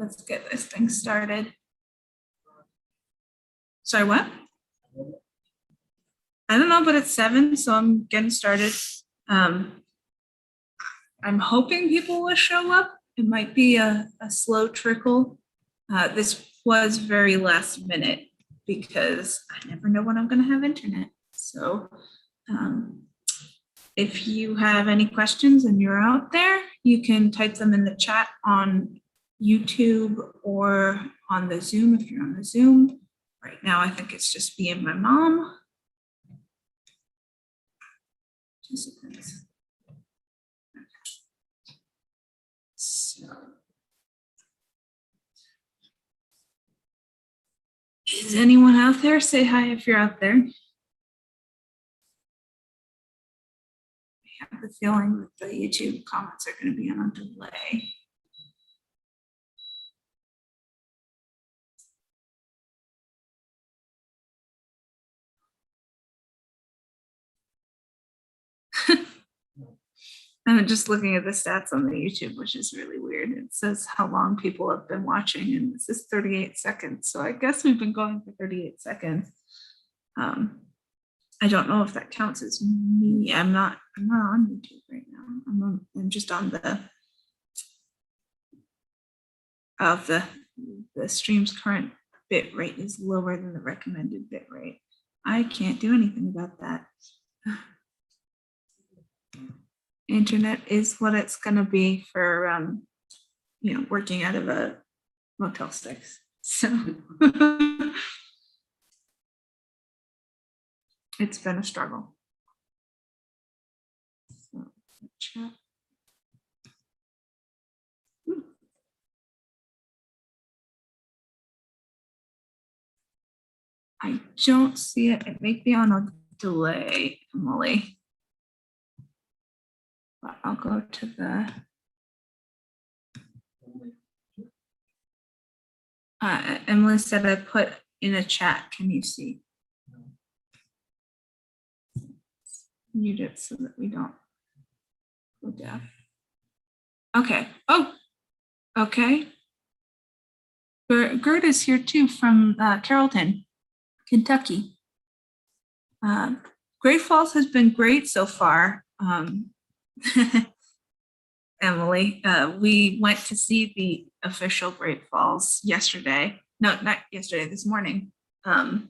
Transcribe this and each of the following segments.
Let's get this thing started. Sorry, what? I don't know, but it's 7, so I'm getting started. I'm hoping people will show up. It might be a slow trickle. This was very last minute because I never know when I'm going to have internet. So if you have any questions and you're out there, you can type them in the chat on YouTube or on the Zoom if you're on the Zoom. Right now, I think it's just me and my mom. Participants. Okay. So, is anyone out there? Say hi if you're out there. I have the feeling that the YouTube comments are going to be on a delay. I'm just looking at the stats on the YouTube, which is really weird. It says how long people have been watching, and this is 38 seconds. So I guess we've been going for 38 seconds. I don't know if that counts as me. I'm not on YouTube right now. I'm just on the stream's current bit rate is lower than the recommended bit rate. I can't do anything about that. Internet is what it's going to be for, working out of a Motel 6. So it's been a struggle. So, chat. I don't see it. It may be on a delay, Emily. But I'll go to the Emily said I put in a chat. Can you see? Mute it so that we don't go deaf. Okay. Oh, okay. Gert is here too from Carrollton, Kentucky. Great Falls has been great so far. Emily, we went to see the official Great Falls yesterday. No, not yesterday, this morning. And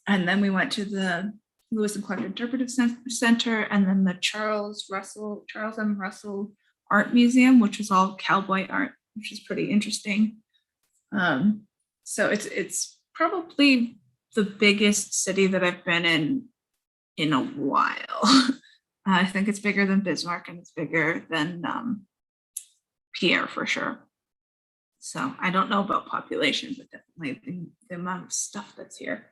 then we went to the Lewis and Clark Interpretive Center, and then the Charles M. Russell Art Museum, which is all cowboy art, which is pretty interesting. So it's probably the biggest city that I've been in a while. I think it's bigger than Bismarck, and it's bigger than Pierre for sure. So I don't know about population, but definitely the amount of stuff that's here.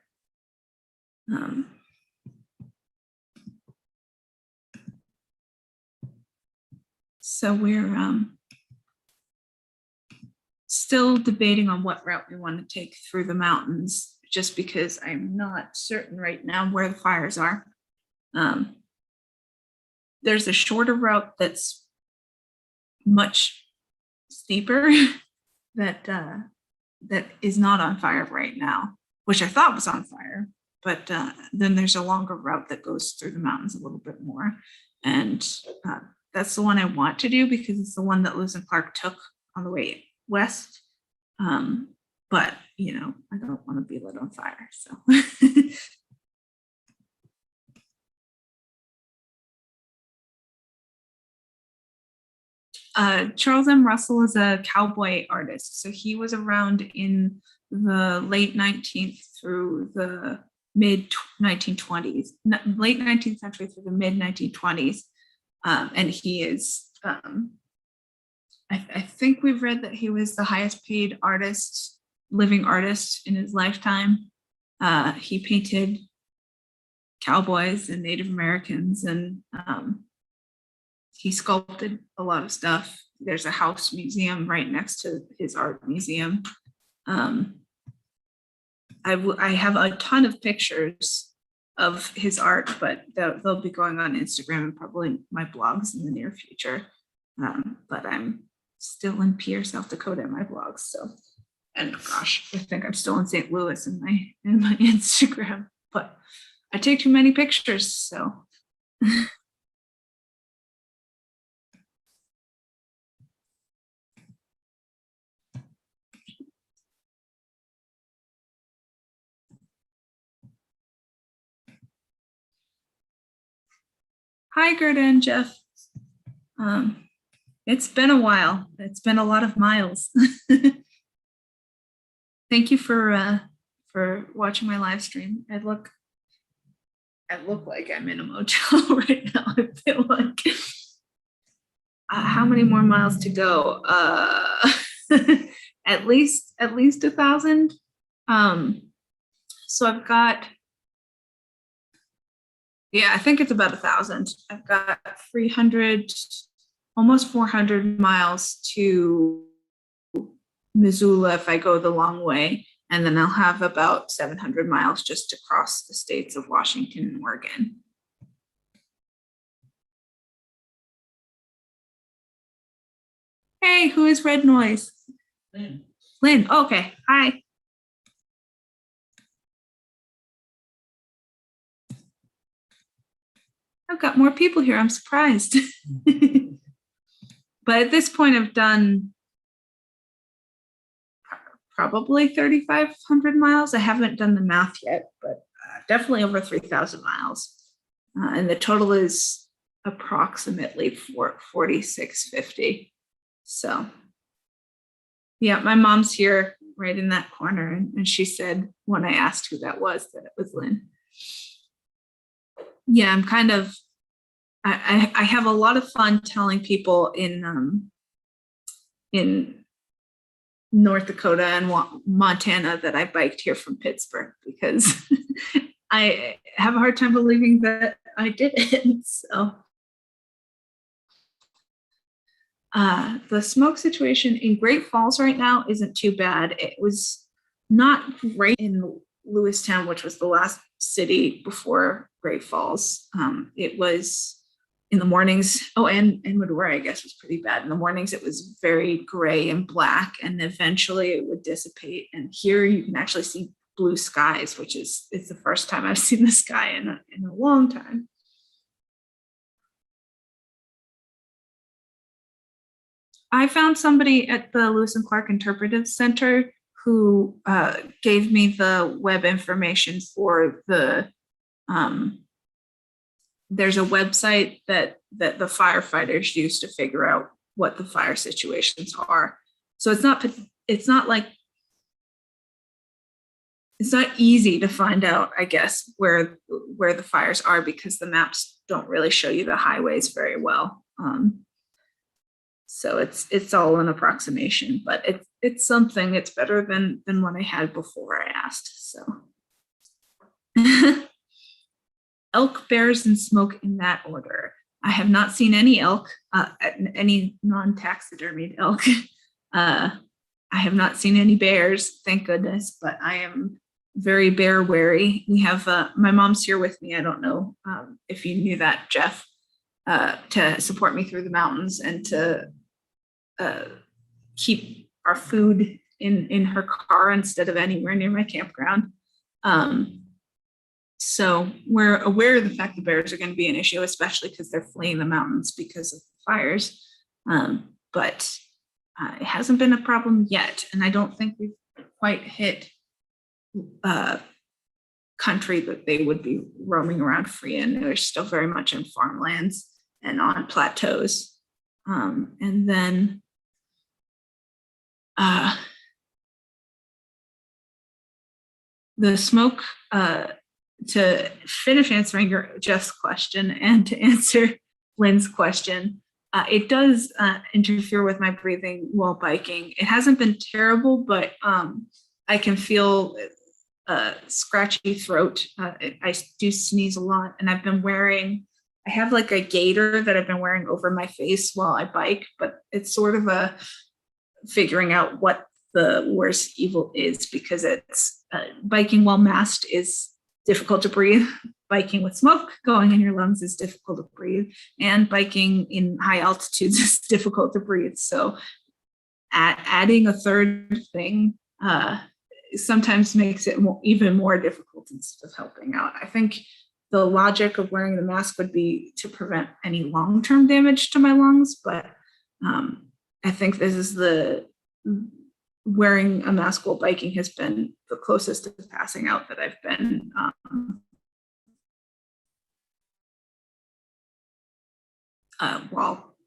So we're still debating on what route we want to take through the mountains, just because I'm not certain right now where the fires are. There's a shorter route that's much steeper that is not on fire right now, which I thought was on fire. But then there's a longer route that goes through the mountains a little bit more. And that's the one I want to do because it's the one that Lewis and Clark took on the way west. But, I don't want to be lit on fire. So Charles M. Russell is a cowboy artist. So he was around in the late 19th through the mid 1920s, late 19th century through the mid 1920s. And he is, I think we've read that he was the highest paid living artist in his lifetime. He painted cowboys and Native Americans, and he sculpted a lot of stuff. There's a house museum right next to his art museum. I have a ton of pictures of his art, but they'll be going on Instagram and probably my blogs in the near future. But I'm still in Pierre, South Dakota in my vlogs. So, and gosh, I think I'm still in St. Louis in my Instagram, but I take too many pictures. So. Hi, Gerda and Jeff. It's been a while. It's been a lot of miles. Thank you for watching my live stream. I look like I'm in a motel right now. I feel like how many more miles to go? At least 1,000. So I've got, yeah, I think it's about 1,000. I've got 300, almost 400 miles to Missoula if I go the long way. And then I'll have about 700 miles just to cross the states of Washington and Oregon. Hey, who is Red Noise? Lynn. Lynn, okay, hi. I've got more people here, I'm surprised. But at this point I've done probably 3,500 miles. I haven't done the math yet, but definitely over 3,000 miles. And the total is approximately 4,650. So yeah, my mom's here right in that corner. And she said when I asked who that was, that it was Lynn. Yeah, I'm kind of, I have a lot of fun telling people in North Dakota and Montana that I biked here from Pittsburgh, because I have a hard time believing that I didn't. So the smoke situation in Great Falls right now isn't too bad. It was not great in Lewistown, which was the last city before Great Falls. It was in the mornings, and Medora, I guess, was pretty bad. In the mornings, it was very gray and black, and eventually it would dissipate. And here you can actually see blue skies, which is the first time I've seen the sky in a long time. I found somebody at the Lewis and Clark Interpretive Center who gave me the web information for the, there's a website that the firefighters use to figure out what the fire situations are. So it's not easy to find out, I guess, where the fires are, because the maps don't really show you the highways very well. So it's all an approximation, but it's something. It's better than what I had before I asked. So elk, bears, and smoke in that order. I have not seen any elk, any non-taxidermied elk. I have not seen any bears, thank goodness, but I am very bear wary. We have my mom's here with me. I don't know if you knew that, Jeff, to support me through the mountains and to keep our food in her car instead of anywhere near my campground. So we're aware of the fact that bears are going to be an issue, especially because they're fleeing the mountains because of fires. But it hasn't been a problem yet. And I don't think we've quite hit country that they would be roaming around free in. They're still very much in farmlands and on plateaus. And then the smoke, to finish answering Jeff's question and to answer Lynn's question, it does interfere with my breathing while biking. It hasn't been terrible, but I can feel scratchy throat. I do sneeze a lot, and I have like a gaiter that I've been wearing over my face while I bike, but it's sort of a figuring out what the worst evil is, because it's biking while masked is difficult to breathe. Biking with smoke going in your lungs is difficult to breathe, and biking in high altitudes is difficult to breathe. So adding a third thing sometimes makes it even more difficult instead of helping out. I think the logic of wearing the mask would be to prevent any long-term damage to my lungs, but I think this is wearing a mask while biking has been the closest to passing out that I've been.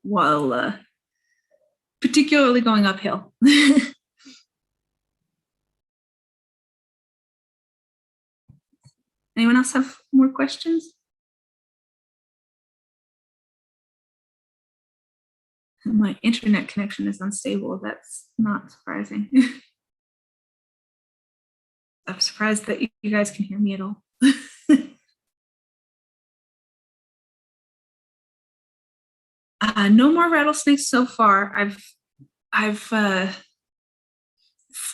While particularly going uphill. Anyone else have more questions? My internet connection is unstable. That's not surprising. I'm surprised that you guys can hear me at all. No more rattlesnakes so far.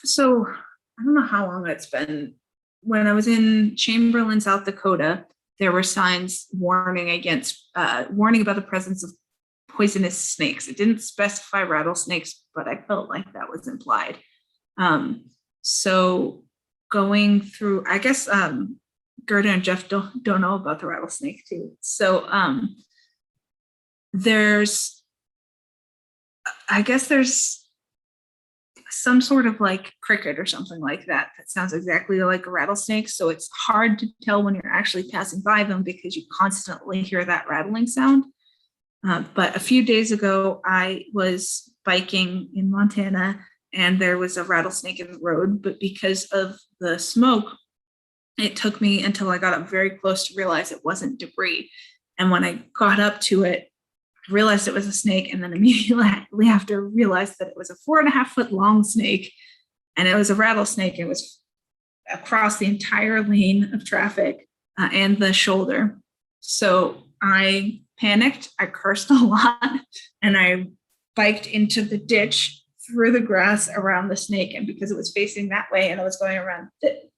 So I don't know how long it's been. When I was in Chamberlain, South Dakota, there were signs warning about the presence of poisonous snakes. It didn't specify rattlesnakes, but I felt like that was implied. So going through, I guess Gerda and Jeff don't know about the rattlesnake too. So there's some sort of like cricket or something like that sounds exactly like a rattlesnake. So it's hard to tell when you're actually passing by them because you constantly hear that rattling sound. But a few days ago, I was biking in Montana and there was a rattlesnake in the road, but because of the smoke, it took me until I got up very close to realize it wasn't debris. And when I got up to it, I realized it was a snake, and then immediately after realized that it was a 4.5 foot long snake, and it was a rattlesnake. It was across the entire lane of traffic and the shoulder. So I panicked, I cursed a lot, and I biked into the ditch through the grass around the snake. And because it was facing that way and I was going around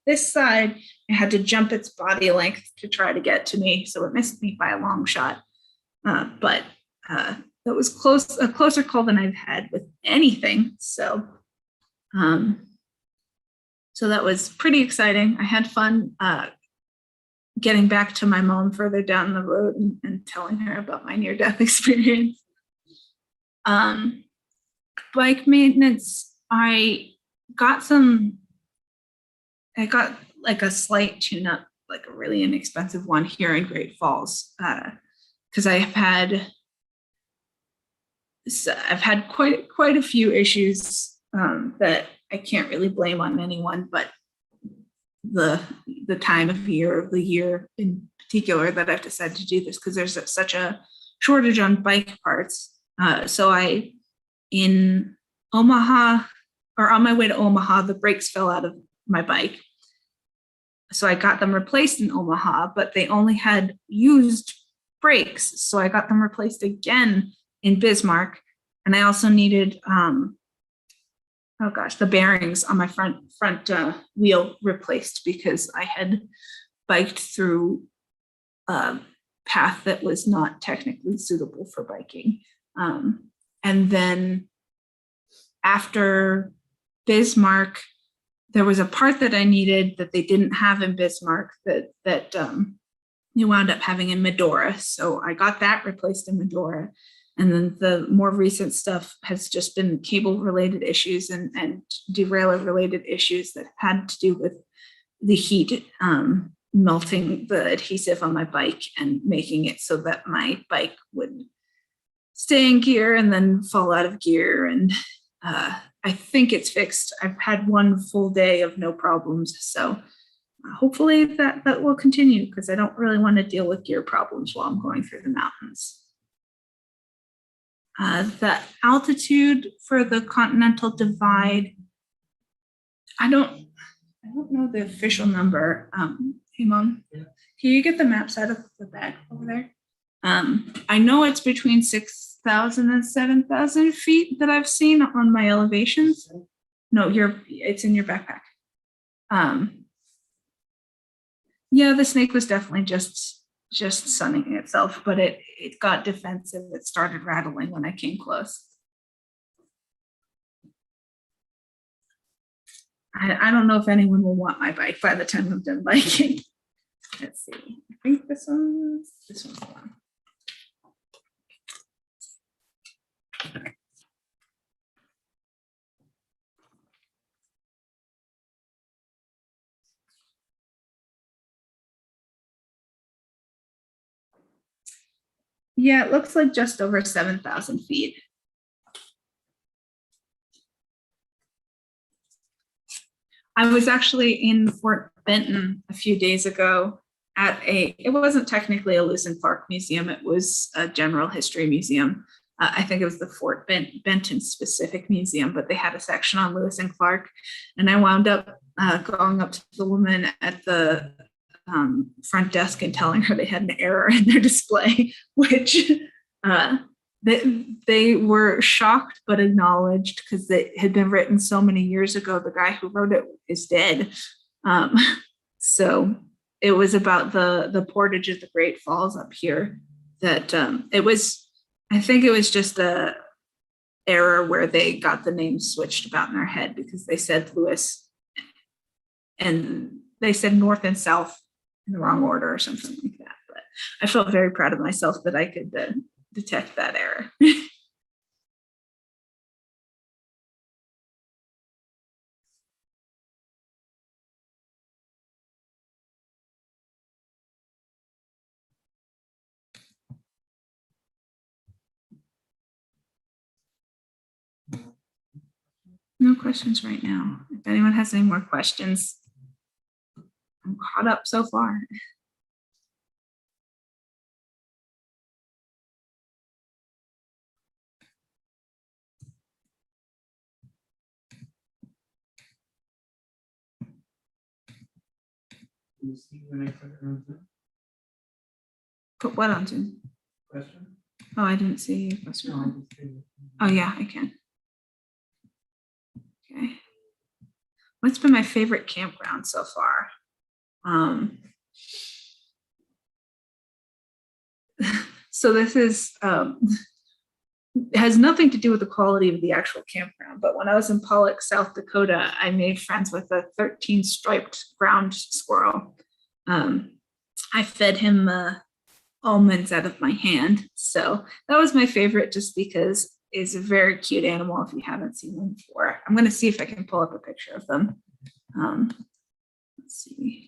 this side, I had to jump its body length to try to get to me. So it missed me by a long shot. But that was a closer call than I've had with anything. So that was pretty exciting. I had fun getting back to my mom further down the road and telling her about my near-death experience. Bike maintenance, I got like a slight tune-up, like a really inexpensive one here in Great Falls, because I've had quite a few issues that I can't really blame on anyone, but the time of the year in particular that I've decided to do this, because there's such a shortage on bike parts. So in Omaha, or on my way to Omaha, the brakes fell out of my bike. So I got them replaced in Omaha, but they only had used brakes. So I got them replaced again in Bismarck. And I also needed, the bearings on my front wheel replaced because I had biked through a path that was not technically suitable for biking. And then after Bismarck, there was a part that I needed that they didn't have in Bismarck that you wound up having in Medora. So I got that replaced in Medora. And then the more recent stuff has just been cable related issues and derailleur related issues that had to do with the heat melting the adhesive on my bike and making it so that my bike would stay in gear and then fall out of gear. And I think it's fixed. I've had one full day of no problems. So hopefully that will continue, because I don't really want to deal with gear problems while I'm going through the mountains. The altitude for the Continental Divide, I don't know the official number. Hey, Mom, can you get the maps out of the bag over there? I know it's between 6,000 and 7,000 feet that I've seen on my elevations. No, it's in your backpack. Yeah, the snake was definitely just sunning itself, but it got defensive. It started rattling when I came close. I don't know if anyone will want my bike by the time I'm done biking. Let's see. I think this one's the one. Yeah, it looks like just over 7,000 feet. I was actually in Fort Benton a few days ago at it wasn't technically a Lewis and Clark museum, it was a general history museum. I think it was the Fort Benton specific museum, but they had a section on Lewis and Clark. And I wound up going up to the woman at the front desk and telling her they had an error in their display, which they were shocked but acknowledged because it had been written so many years ago. The guy who wrote it is dead. So it was about the portage of the Great Falls up here that it was, I think it was just a error where they got the name switched about in their head because they said Lewis and they said north and south in the wrong order or something like that. But I felt very proud of myself that I could detect that error. No questions right now. If anyone has any more questions, I'm caught up so far. You see when I put it on Zoom? Put what on Zoom? Question? Oh, I didn't see your question. No, I just did. Oh yeah, I can. Okay. What's been my favorite campground so far? So this is has nothing to do with the quality of the actual campground, but when I was in Pollock, South Dakota, I made friends with a 13 striped ground squirrel. I fed him almonds out of my hand. So that was my favorite just because it's a very cute animal if you haven't seen them before. I'm going to see if I can pull up a picture of them. Let's see.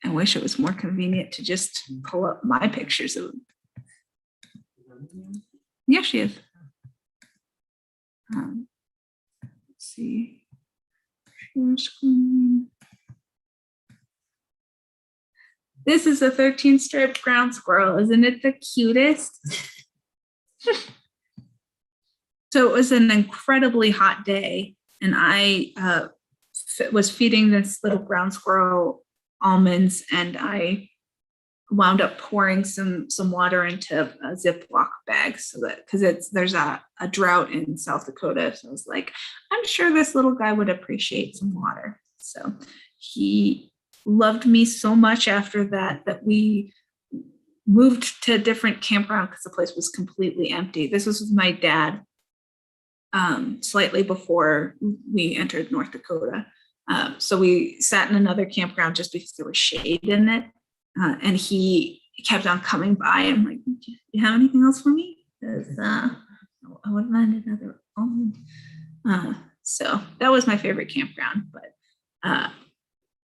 I wish it was more convenient to just pull up my pictures of them. Yeah, she is. Let's see. Share screen. This is a 13 striped ground squirrel. Isn't it the cutest? So it was an incredibly hot day, and I was feeding this little ground squirrel almonds, and I wound up pouring some water into a Ziploc bag so that because there's a drought in South Dakota. So I was like, I'm sure this little guy would appreciate some water. So he loved me so much after that we moved to a different campground because the place was completely empty. This was with my dad slightly before we entered North Dakota. So we sat in another campground just because there was shade in it. And he kept on coming by. I'm like, do you have anything else for me? Because I wouldn't mind another almond. So that was my favorite campground. But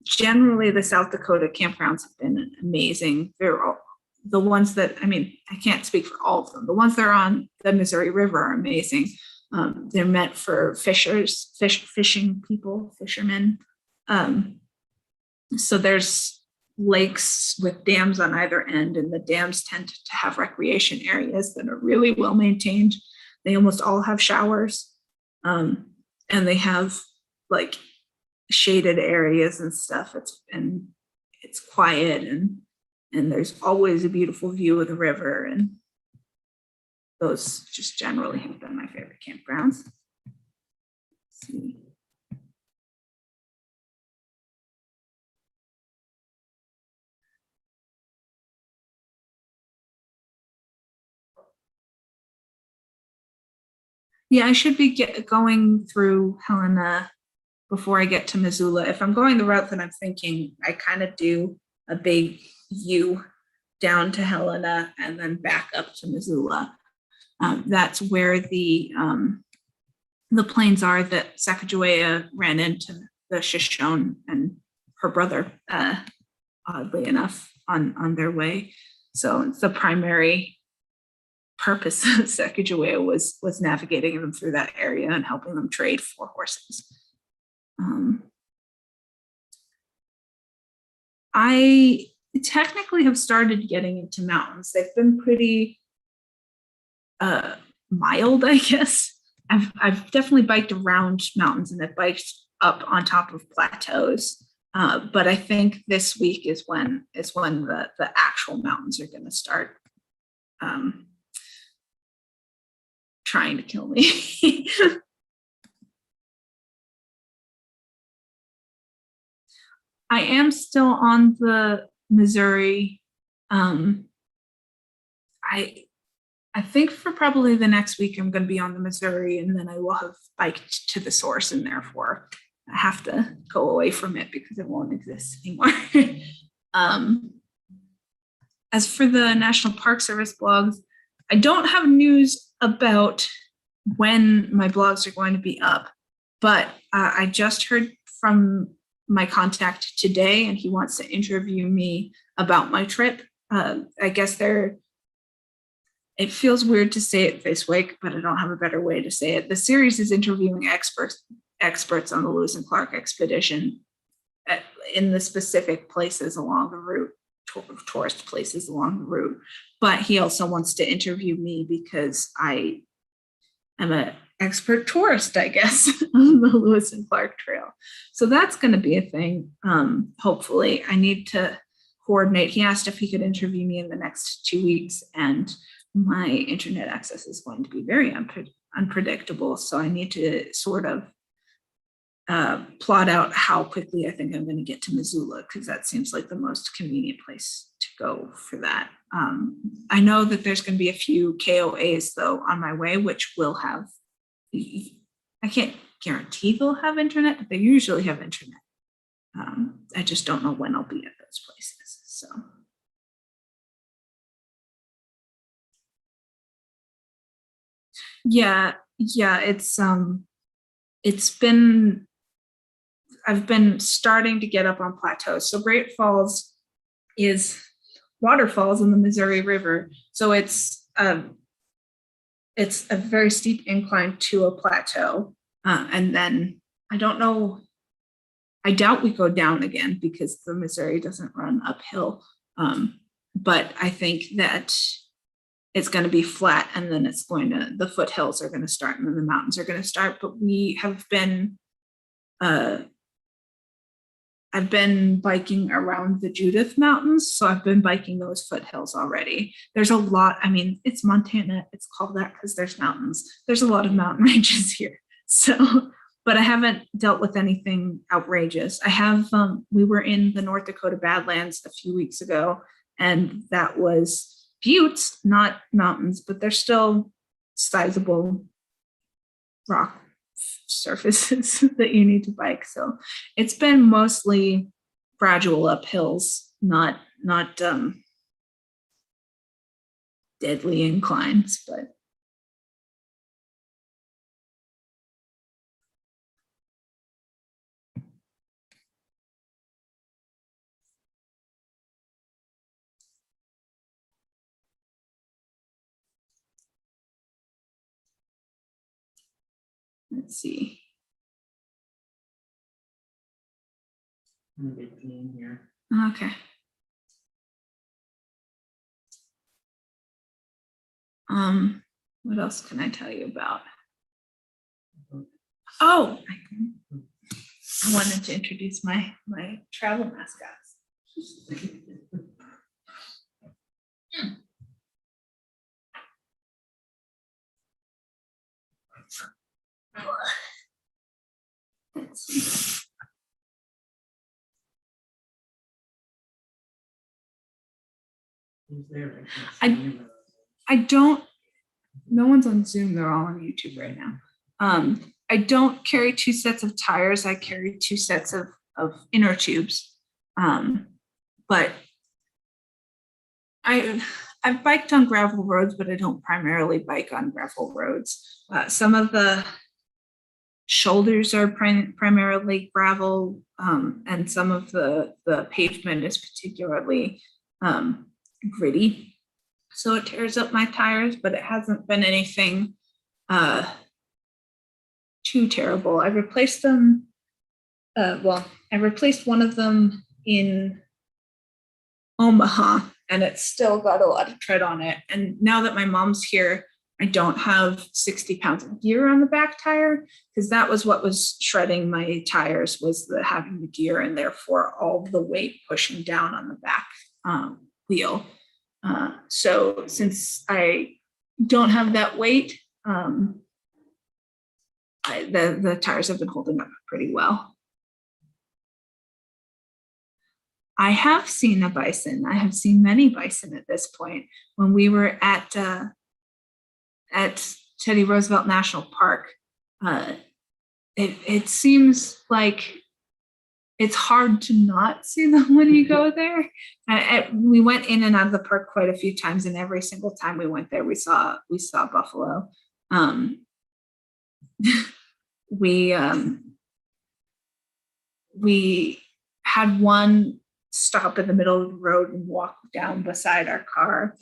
generally, the South Dakota campgrounds have been amazing. They're all, the ones that, I mean, I can't speak for all of them. The ones that are on the Missouri River are amazing. They're meant for fishing people, fishermen. So there's lakes with dams on either end, and the dams tend to have recreation areas that are really well maintained. They almost all have showers, and they have like shaded areas and stuff. It's quiet, and there's always a beautiful view of the river, and those just generally have been my favorite campgrounds. Let's see. Yeah, I should be going through Helena before I get to Missoula. If I'm going the route that I'm thinking, I kind of do a big U down to Helena and then back up to Missoula. That's where the plains are that Sacagawea ran into the Shoshone and her brother, oddly enough, on their way. So it's the primary purpose of Sacagawea was navigating them through that area and helping them trade for horses. I technically have started getting into mountains. They've been pretty mild, I guess. I've definitely biked around mountains and I've biked up on top of plateaus. But I think this week is when the actual mountains are going to start trying to kill me. I am still on the Missouri. I think for probably the next week, I'm going to be on the Missouri, and then I will have biked to the source, and therefore I have to go away from it because it won't exist anymore. As for the National Park Service blogs, I don't have news about when my blogs are going to be up, but I just heard from my contact today, and he wants to interview me about my trip. I guess it feels weird to say it this way, but I don't have a better way to say it. The series is interviewing experts on the Lewis and Clark expedition in the specific places along the route, tourist places along the route. But he also wants to interview me because I am an expert tourist, I guess, on the Lewis and Clark Trail. So that's going to be a thing. Hopefully, I need to coordinate. He asked if he could interview me in the next 2 weeks, and my internet access is going to be very unpredictable. So I need to sort of plot out how quickly I think I'm going to get to Missoula, because that seems like the most convenient place to go for that. I know that there's going to be a few KOAs though on my way, which will have, I can't guarantee they'll have internet, but they usually have internet. I just don't know when I'll be at those places. So. Yeah, I've been starting to get up on plateaus. So Great Falls is waterfalls in the Missouri River. So it's a very steep incline to a plateau. And then I don't know, I doubt we go down again because the Missouri doesn't run uphill. But I think that it's going to be flat, and then the foothills are going to start, and then the mountains are going to start. But we have been, I've been biking around the Judith Mountains, so I've been biking those foothills already. There's a lot, I mean, it's Montana, it's called that because there's mountains. There's a lot of mountain ranges here. So, but I haven't dealt with anything outrageous. I have, we were in the North Dakota Badlands a few weeks ago, and that was buttes, not mountains, but they're still sizable rock surfaces that you need to bike. So it's been mostly gradual uphills, not deadly inclines, but let's see. I'm gonna get clean here. Okay. What else can I tell you about? Oh, I wanted to introduce my travel mascots. Let's see. Who's there? I- can't see him. I don't, no one's on Zoom, they're all on YouTube right now. I don't carry 2 sets of tires, I carry 2 sets of inner tubes. But I've biked on gravel roads, but I don't primarily bike on gravel roads. Some of the shoulders are primarily gravel, and some of the pavement is particularly gritty. So it tears up my tires, but it hasn't been anything too terrible. I replaced them. I replaced one of them in Omaha, and it's still got a lot of tread on it. And now that my mom's here, I don't have 60 pounds of gear on the back tire, because that was what was shredding my tires, was the having the gear and therefore all the weight pushing down on the back wheel. So since I don't have that weight, the tires have been holding up pretty well. I have seen a bison. I have seen many bison at this point. When we were at Teddy Roosevelt National Park, it seems like it's hard to not see them when you go there. We went in and out of the park quite a few times, and every single time we went there, we saw buffalo. We had one stop in the middle of the road and walk down beside our car.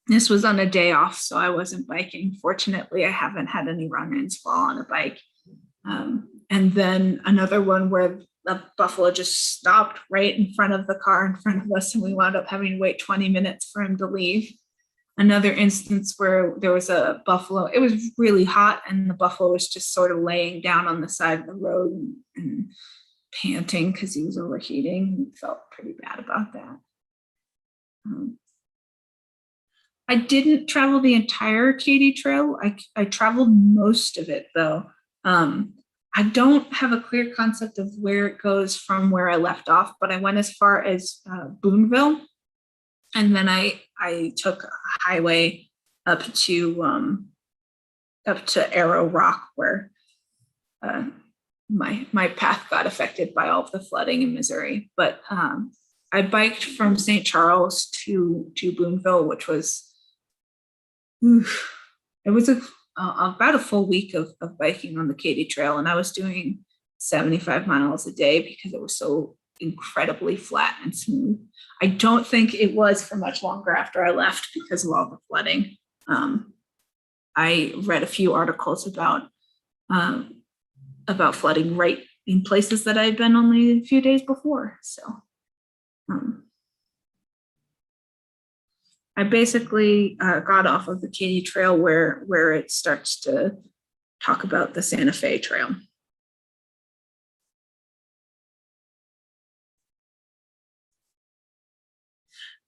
This was on a day off, so I wasn't biking. Fortunately, I haven't had any run-ins while on a bike. And then another one where the buffalo just stopped right in front of the car in front of us, and we wound up having to wait 20 minutes for him to leave. Another instance where there was a buffalo, it was really hot, and the buffalo was just sort of laying down on the side of the road and panting because he was overheating. We felt pretty bad about that. I didn't travel the entire Katy Trail. I traveled most of it, though. I don't have a clear concept of where it goes from where I left off, but I went as far as Boonville, and then I took a highway up to Arrow Rock, where my path got affected by all of the flooding in Missouri. But I biked from St. Charles to Boonville, which was, it was about a full week of biking on the Katy Trail, and I was doing 75 miles a day because it was so incredibly flat and smooth. I don't think it was for much longer after I left because of all the flooding. I read a few articles about flooding right in places that I'd been only a few days before. So I basically got off of the Katy Trail where it starts to talk about the Santa Fe Trail.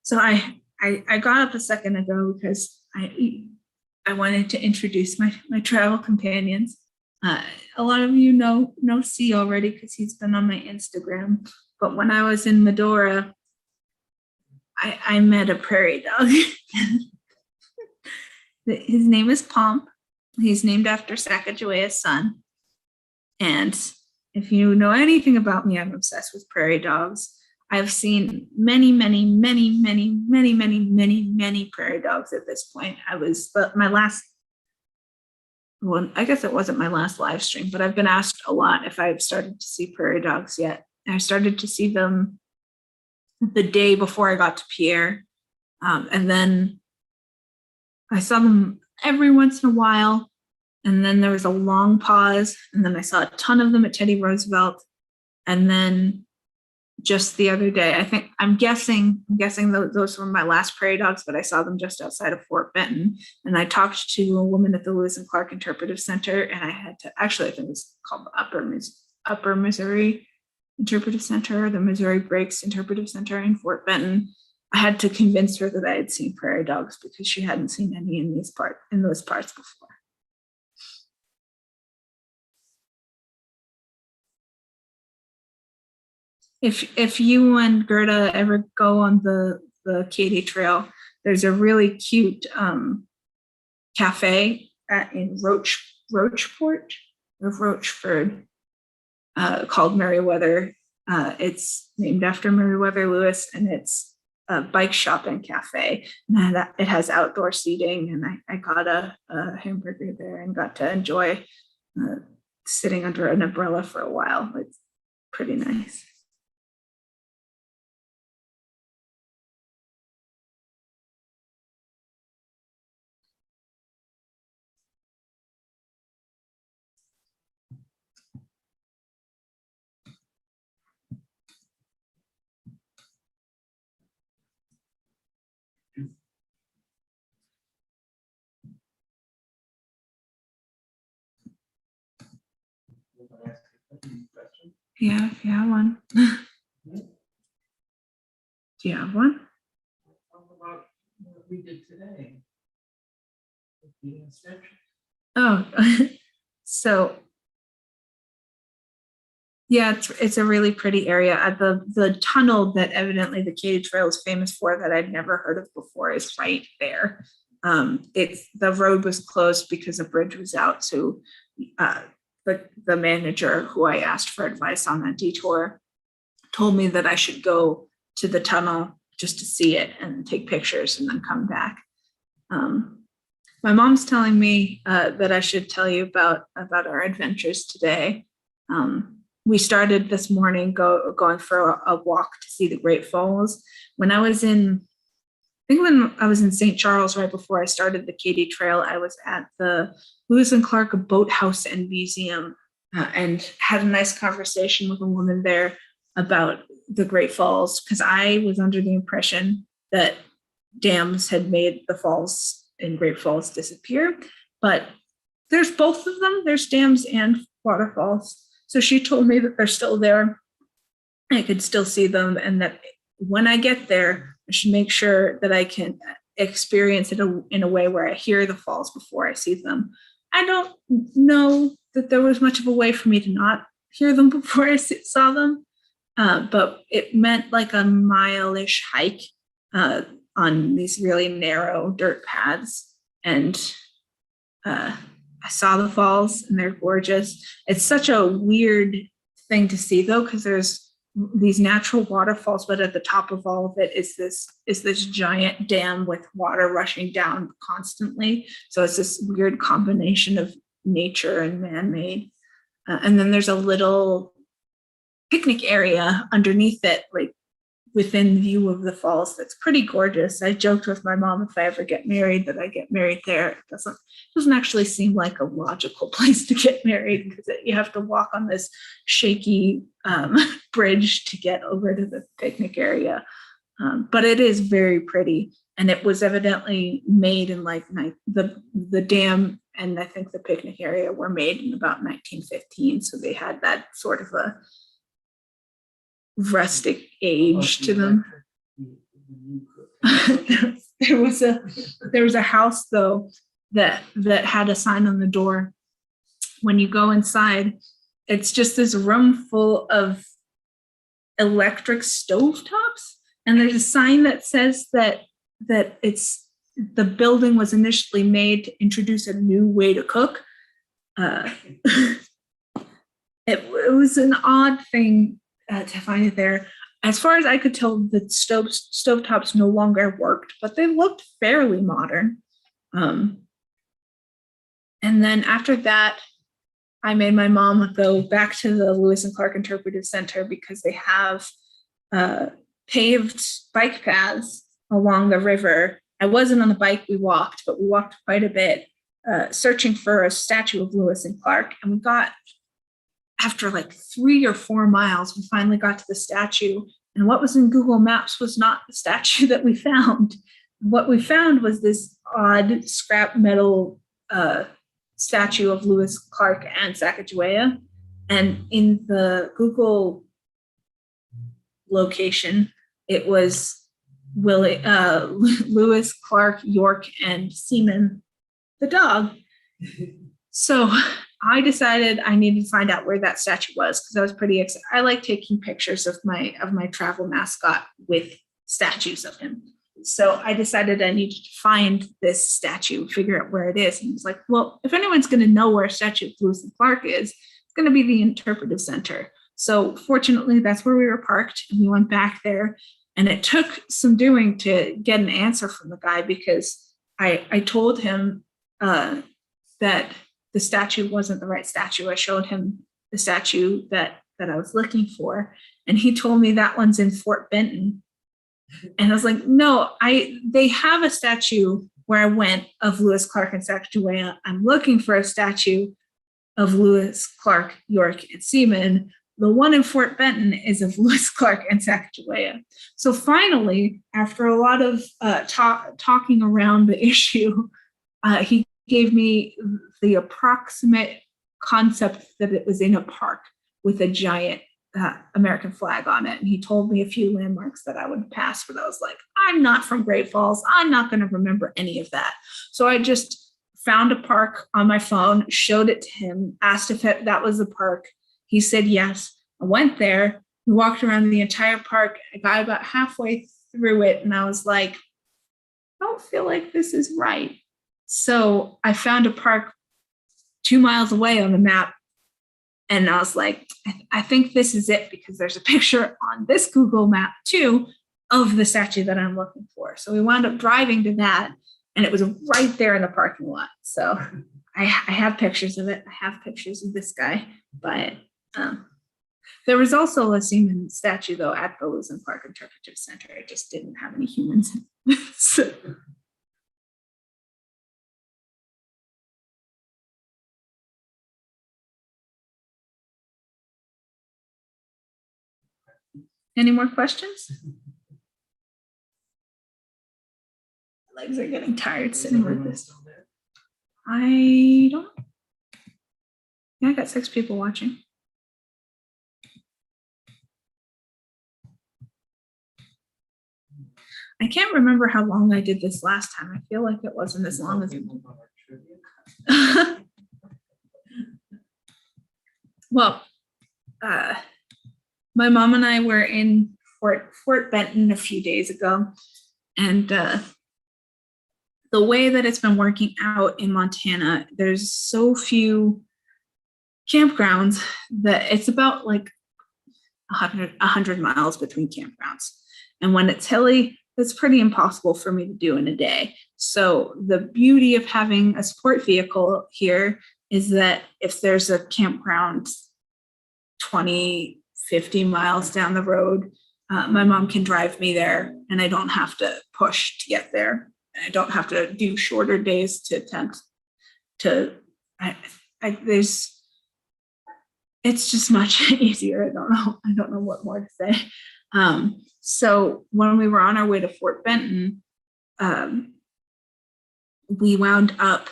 So I got up a second ago because I wanted to introduce my travel companions. A lot of you know C already because he's been on my Instagram. But when I was in Medora, I met a prairie dog. His name is Pomp. He's named after Sacagawea's son. And if you know anything about me, I'm obsessed with prairie dogs. I've seen many prairie dogs at this point. My last, well, I guess it wasn't my last live stream, but I've been asked a lot if I've started to see prairie dogs yet. I started to see them the day before I got to Pierre. And then I saw them every once in a while. And then there was a long pause. And then I saw a ton of them at Teddy Roosevelt. And then just the other day, I'm guessing those were my last prairie dogs, but I saw them just outside of Fort Benton. And I talked to a woman at the Lewis and Clark Interpretive Center, and I had to, actually, I think it was called the Upper Missouri Interpretive Center, the Missouri Breaks Interpretive Center in Fort Benton. I had to convince her that I had seen prairie dogs because she hadn't seen any in those parts before. If you and Gerda ever go on the Katy Trail, there's a really cute cafe in Rocheport or Rochford called Meriwether. It's named after Meriwether Lewis, and it's a bike shop and cafe. And it has outdoor seating, and I got a hamburger there and got to enjoy sitting under an umbrella for a while. It's pretty nice. Yeah, if you have one. Do you have one? Talk about what we did today. The inspection. Oh, so yeah, it's a really pretty area. The tunnel that evidently the Katy Trail is famous for that I'd never heard of before is right there. It's the road was closed because a bridge was out. So the manager who I asked for advice on that detour told me that I should go to the tunnel just to see it and take pictures and then come back. My mom's telling me that I should tell you about our adventures today. We started this morning going for a walk to see the Great Falls. When I was in St. Charles right before I started the Katy Trail, I was at the Lewis and Clark Boathouse and Museum and had a nice conversation with a woman there about the Great Falls, because I was under the impression that dams had made the falls in Great Falls disappear, but there's both of them. There's dams and waterfalls. So she told me that they're still there. I could still see them, and that when I get there, I should make sure that I can experience it in a way where I hear the falls before I see them. I don't know that there was much of a way for me to not hear them before I saw them, but it meant like a mile-ish hike on these really narrow dirt paths. And I saw the falls, and they're gorgeous. It's such a weird thing to see, though, because there's these natural waterfalls, but at the top of all of it is this giant dam with water rushing down constantly. So it's this weird combination of nature and man-made. And then there's a little picnic area underneath it, like within view of the falls, that's pretty gorgeous. I joked with my mom, if I ever get married, that I get married there. It doesn't actually seem like a logical place to get married, because you have to walk on this shaky bridge to get over to the picnic area. But it is very pretty, and it was evidently made in like the dam and I think the picnic area were made in about 1915. So they had that sort of a rustic age to them. there was a house though that had a sign on the door. When you go inside, it's just this room full of electric stovetops, and there's a sign that says that it's the building was initially made to introduce a new way to cook. It was an odd thing to find it there. As far as I could tell, the stovetops no longer worked, but they looked fairly modern. And then after that, I made my mom go back to the Lewis and Clark Interpretive Center, because they have paved bike paths along the river. I wasn't on the bike, we walked, but we walked quite a bit, searching for a statue of Lewis and Clark. And we got, after like 3 or 4 miles, we finally got to the statue. And what was in Google Maps was not the statue that we found. What we found was this odd scrap metal statue of Lewis, Clark, and Sacagawea. And in the Google location, it was Lewis, Clark, York, and Seaman, the dog. So I decided I needed to find out where that statue was because I was pretty excited. I like taking pictures of my travel mascot with statues of him. So I decided I needed to find this statue, figure out where it is. And he was like, well, if anyone's going to know where a statue of Lewis and Clark is, it's going to be the Interpretive Center. So fortunately, that's where we were parked, and we went back there. And it took some doing to get an answer from the guy because I told him that the statue wasn't the right statue. I showed him the statue that I was looking for, and he told me that one's in Fort Benton. And I was like, no, they have a statue where I went of Lewis, Clark, and Sacagawea. I'm looking for a statue of Lewis, Clark, York, and Seaman. The one in Fort Benton is of Lewis, Clark, and Sacagawea. So finally, after a lot of talking around the issue, he gave me the approximate concept that it was in a park with a giant American flag on it. And he told me a few landmarks that I would pass, but I was like, I'm not from Great Falls. I'm not going to remember any of that. So I just found a park on my phone, showed it to him, asked if that was the park. He said yes. I went there. We walked around the entire park. I got about halfway through it, and I was like, I don't feel like this is right. So I found a park 2 miles away on the map. And I was like, I think this is it because there's a picture on this Google map too of the statue that I'm looking for. So we wound up driving to that, and it was right there in the parking lot. So I have pictures of it. I have pictures of this guy, but there was also a Seaman statue though at the Lewis and Clark Interpretive Center. It just didn't have any humans. So. Any more questions? My legs are getting tired sitting with this. I don't. Yeah, I got 6 people watching. I can't remember how long I did this last time. I feel like it wasn't as long as. Well, my mom and I were in Fort Benton a few days ago, and the way that it's been working out in Montana, there's so few campgrounds that it's about like 100 miles between campgrounds. And when it's hilly, it's pretty impossible for me to do in a day. So the beauty of having a sport vehicle here is that if there's a campground 20, 50 miles down the road, my mom can drive me there, and I don't have to push to get there. I don't have to do shorter days to attempt to, it's just much easier. I don't know what more to say. So when we were on our way to Fort Benton, we wound up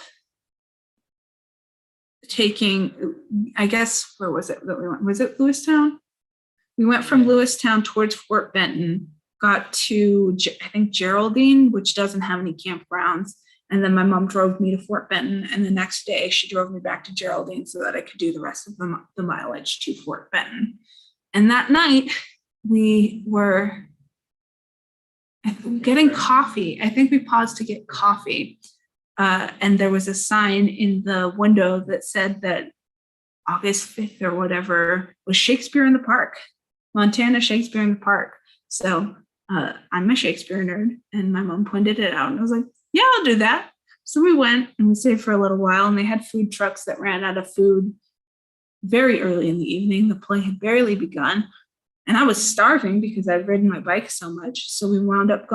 taking, I guess, where was it that we went? Was it Lewistown? We went from Lewistown towards Fort Benton, got to, I think, Geraldine, which doesn't have any campgrounds. And then my mom drove me to Fort Benton. And the next day she drove me back to Geraldine so that I could do the rest of the mileage to Fort Benton. And that night we were getting coffee. I think we paused to get coffee. And there was a sign in the window that said that August 5th or whatever was Shakespeare in the Park, Montana Shakespeare in the Park. So I'm a Shakespeare nerd, and my mom pointed it out, and I was like, yeah, I'll do that. So we went and we stayed for a little while, and they had food trucks that ran out of food very early in the evening. The play had barely begun, and I was starving because I'd ridden my bike so much. So we wound up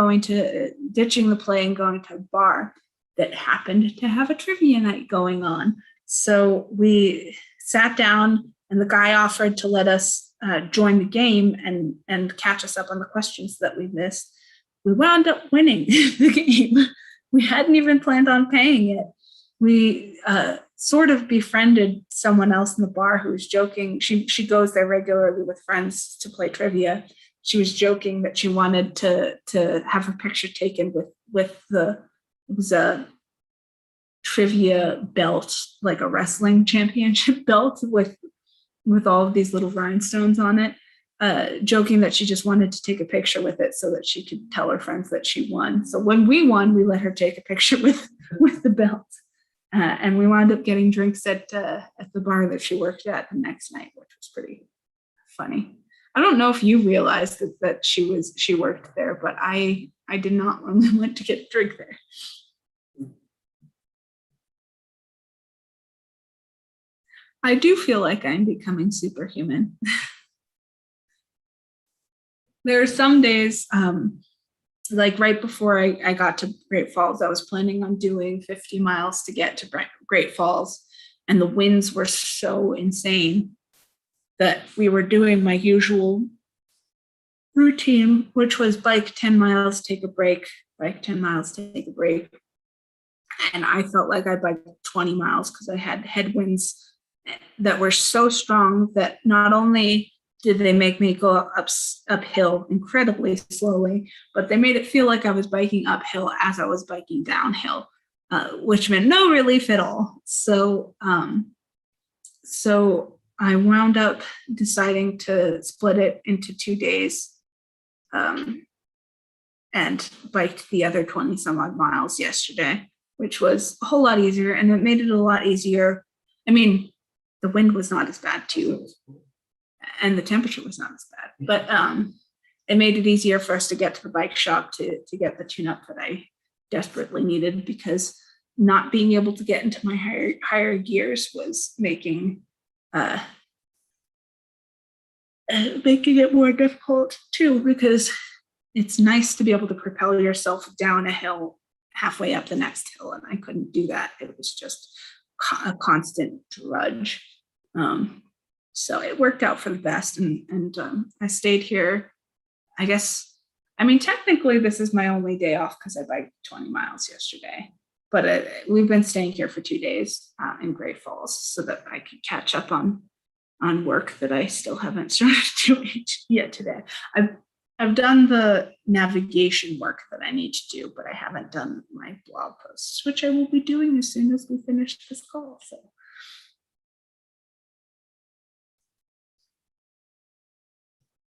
ditching the play and going to a bar that happened to have a trivia night going on. So we sat down, and the guy offered to let us join the game and catch us up on the questions that we missed. We wound up winning the game. We hadn't even planned on paying it. We sort of befriended someone else in the bar who was joking. She goes there regularly with friends to play trivia. She was joking that she wanted to have a picture taken with it was a trivia belt, like a wrestling championship belt with all of these little rhinestones on it, joking that she just wanted to take a picture with it so that she could tell her friends that she won. So when we won, we let her take a picture with the belt. And we wound up getting drinks at the bar that she worked at the next night, which was pretty funny. I don't know if you realized that she worked there, but I did not when we went to get a drink there. I do feel like I'm becoming superhuman. There are some days, like right before I got to Great Falls, I was planning on doing 50 miles to get to Great Falls, and the winds were so insane that we were doing my usual routine, which was bike 10 miles, take a break, bike 10 miles, take a break. And I felt like I biked 20 miles because I had headwinds that were so strong that not only did they make me go uphill incredibly slowly, but they made it feel like I was biking uphill as I was biking downhill, which meant no relief at all. So I wound up deciding to split it into 2 days, and biked the other 20 some odd miles yesterday, which was a whole lot easier. And it made it a lot easier. I mean, the wind was not as bad too, and the temperature was not as bad, but it made it easier for us to get to the bike shop to get the tune-up that I desperately needed, because not being able to get into my higher gears was making it more difficult too, because it's nice to be able to propel yourself down a hill halfway up the next hill, and I couldn't do that. It was just a constant drudge. So it worked out for the best, and I stayed here. I guess, I mean, technically this is my only day off because I biked 20 miles yesterday, but we've been staying here for 2 days in Great Falls so that I could catch up on work that I still haven't started doing yet today. I've done the navigation work that I need to do, but I haven't done my blog posts, which I will be doing as soon as we finish this call. So.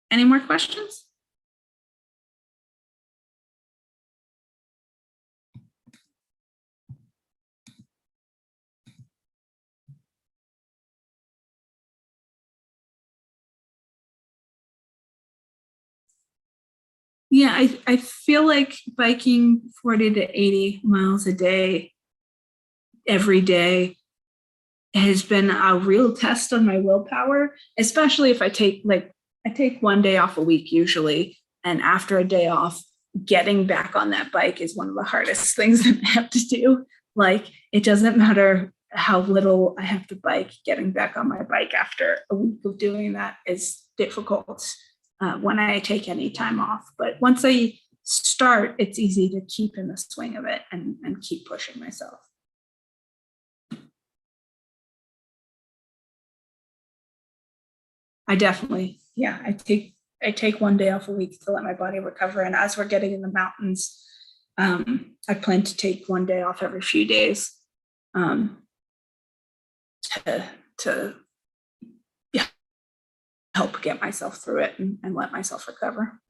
Any more questions? Yeah, I feel like biking 40 to 80 miles a day every day has been a real test on my willpower, especially if I take 1 day off a week usually. And after a day off, getting back on that bike is one of the hardest things that I have to do. Like, it doesn't matter how little I have to bike, getting back on my bike after a week of doing that is difficult when I take any time off. But once I start, it's easy to keep in the swing of it and keep pushing myself. I definitely, yeah, I take 1 day off a week to let my body recover. And as we're getting in the mountains, I plan to take 1 day off every few days to help get myself through it and let myself recover.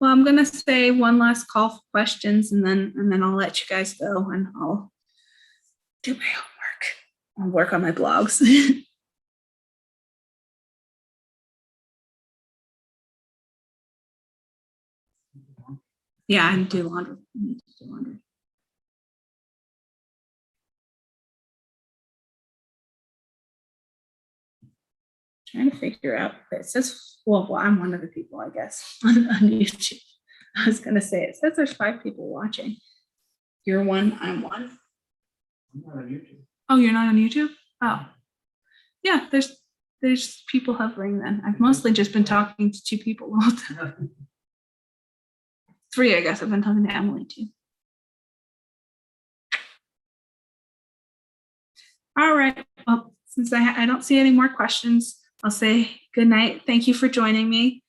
Well, I'm gonna say one last call for questions, and then I'll let you guys go, and I'll do my homework. I'll work on my blogs. Yeah, I do laundry. I need to do laundry. Trying to figure out. It says, well, I'm one of the people, I guess, on YouTube. I was gonna say, it says there's 5 people watching. You're one. I'm one. I'm not on YouTube. Oh, you're not on YouTube? Oh, yeah. There's people hovering. Then I've mostly just been talking to 2 people all the time. 3, I guess. I've been talking to Emily too. All right. Well, since I don't see any more questions, I'll say good night. Thank you for joining me.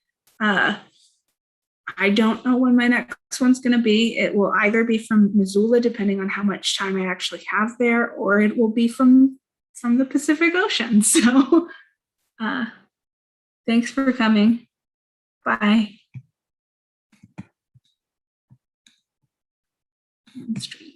I don't know when my next one's going to be. It will either be from Missoula, depending on how much time I actually have there, or it will be from the Pacific Ocean. So thanks for coming. Bye. Street.